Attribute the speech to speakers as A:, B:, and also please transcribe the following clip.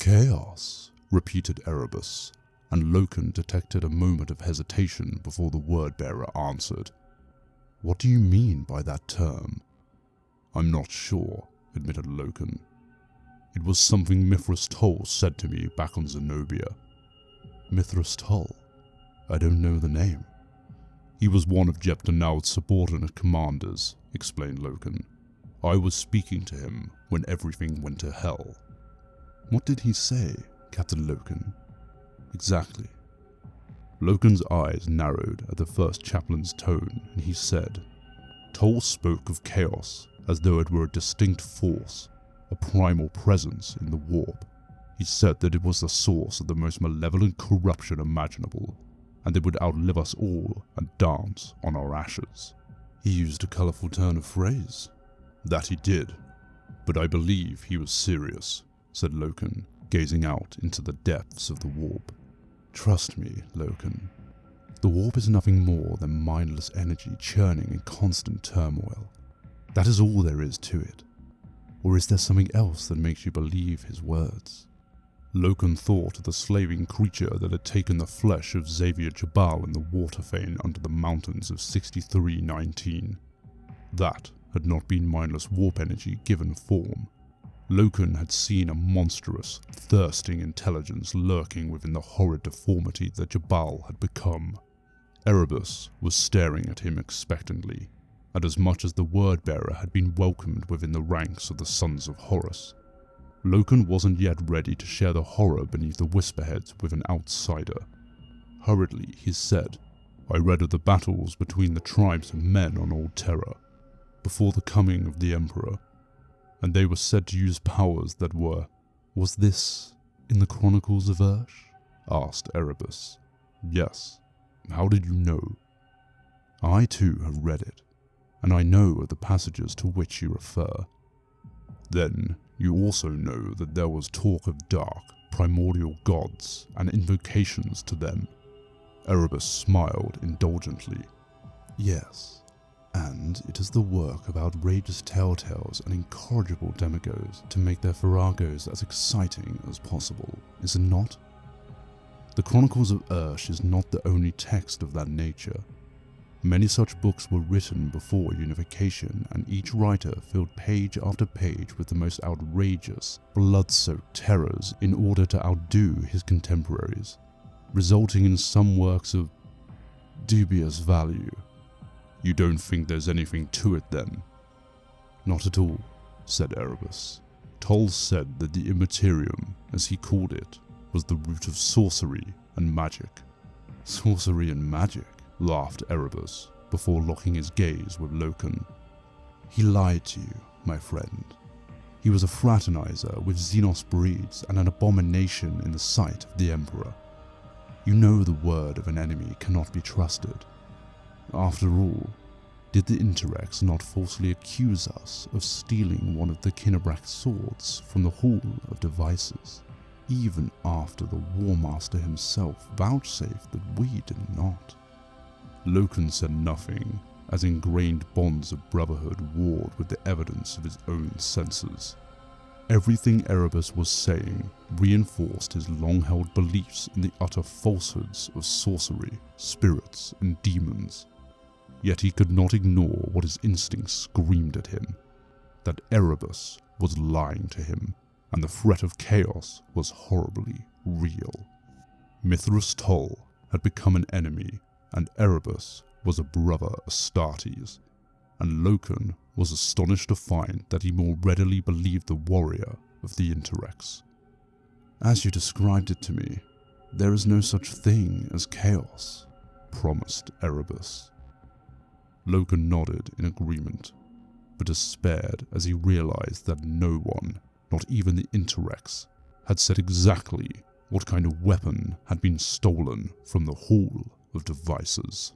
A: Chaos, repeated Erebus, and Loken detected a moment of hesitation before the word-bearer answered. What do you mean by that term? I'm not sure, admitted Loken. It was something Mithras Tull said to me back on Zenobia. Mithras Tull? I don't know the name. He was one of Jeptanow's subordinate commanders, explained Loken. I was speaking to him when everything went to hell. What did he say, Captain Loken? Exactly. Loken's eyes narrowed at the first chaplain's tone, and he said, Tull spoke of chaos as though it were a distinct force, a primal presence in the warp. He said that it was the source of the most malevolent corruption imaginable, and it would outlive us all and dance on our ashes. He used a colourful turn of phrase. That he did, but I believe he was serious, said Loken, gazing out into the depths of the warp. Trust me, Loken. The warp is nothing more than mindless energy churning in constant turmoil. That is all there is to it. Or is there something else that makes you believe his words? Loken thought of the slaving creature that had taken the flesh of Xavier Jabal in the water fane under the mountains of 6319. That had not been mindless warp energy given form. Loken had seen a monstrous, thirsting intelligence lurking within the horrid deformity that Jabal had become. Erebus was staring at him expectantly, and as much as the word-bearer had been welcomed within the ranks of the Sons of Horus, Loken wasn't yet ready to share the horror beneath the whisperheads with an outsider. Hurriedly, he said, I read of the battles between the tribes of men on Old Terra, before the coming of the Emperor, and they were said to use powers that were... Was this in the Chronicles of Ursh? Asked Erebus. Yes. How did you know? I too have read it, and I know of the passages to which you refer. Then you also know that there was talk of dark, primordial gods and invocations to them. Erebus smiled indulgently. Yes. And it is the work of outrageous telltales and incorrigible demagogues to make their farragos as exciting as possible, is it not? The Chronicles of Ursh is not the only text of that nature. Many such books were written before unification, and each writer filled page after page with the most outrageous, blood-soaked terrors in order to outdo his contemporaries, resulting in some works of dubious value. You don't think there's anything to it then? Not at all, said Erebus. Tull said that the Immaterium, as he called it, was the root of sorcery and magic. Sorcery and magic, laughed Erebus, before locking his gaze with Loken. He lied to you, my friend. He was a fraternizer with Xenos breeds and an abomination in the sight of the Emperor. You know the word of an enemy cannot be trusted. After all, did the Interrex not falsely accuse us of stealing one of the Kinnebrak swords from the Hall of Devices, even after the War Master himself vouchsafed that we did not? Loken said nothing, as ingrained bonds of brotherhood warred with the evidence of his own senses. Everything Erebus was saying reinforced his long-held beliefs in the utter falsehoods of sorcery, spirits, and demons. Yet he could not ignore what his instincts screamed at him, that Erebus was lying to him, and the threat of chaos was horribly real. Mithras Tull had become an enemy, and Erebus was a brother Astartes, and Loken was astonished to find that he more readily believed the warrior of the Interrex. As you described it to me, there is no such thing as chaos, promised Erebus. Loken nodded in agreement, but despaired as he realized that no one, not even the Interrex, had said exactly what kind of weapon had been stolen from the Hall of Devices.